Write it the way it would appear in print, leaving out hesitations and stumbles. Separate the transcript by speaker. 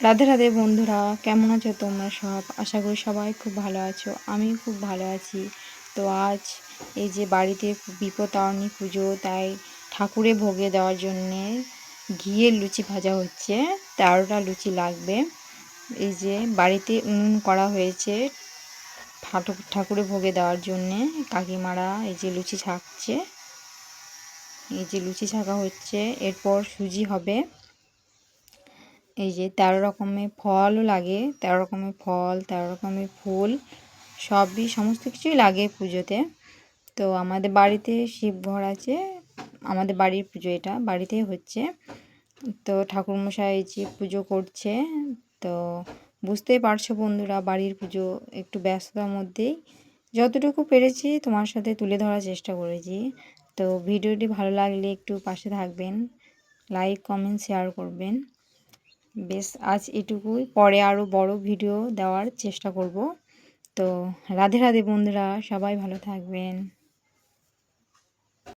Speaker 1: রাধে রাধে বন্ধুরা, কেমন আছো তোমরা সব? আশা করি সবাই খুব ভালো আছো। আমি খুব ভালো আছি। তো আজ এই যে বাড়িতে বিপত্তারিণী পুজো, তাই ঠাকুরে ভোগে দেওয়ার জন্যে ঘিয়ের লুচি ভাজা হচ্ছে। 13টা লুচি লাগবে। এই যে বাড়িতে উনুন করা হয়েছে ঠাকুরে ভোগে দেওয়ার জন্যে। কাকিমারা এই যে লুচি ছাঁকছে, এই যে লুচি ছাঁকা হচ্ছে। এরপর সুজি হবে। এই যে 13 রকমের ফলও লাগে, 13 রকমের ফল, 13 রকমের ফুল, সমস্ত কিছুই লাগে পুজোতে। তো আমাদের বাড়িতে শিব ঘর আছে, আমাদের বাড়ির পুজো, এটা বাড়িতেই হচ্ছে। তো ঠাকুরমশাই এই যে পুজো করছে। তো বুঝতেই পারছো বন্ধুরা, বাড়ির পুজো একটু ব্যস্ততার মধ্যেই যতটুকু পেরেছি তোমার সাথে তুলে ধরার চেষ্টা করেছি। তো ভিডিওটি ভালো লাগলে একটু পাশে থাকবেন, লাইক কমেন্ট শেয়ার করবেন। বেশ, আজ এটুকুই, পরে আরও বড় ভিডিও দেওয়ার চেষ্টা করব। তো রাধে রাধে বন্ধুরা, সবাই ভালো থাকবেন।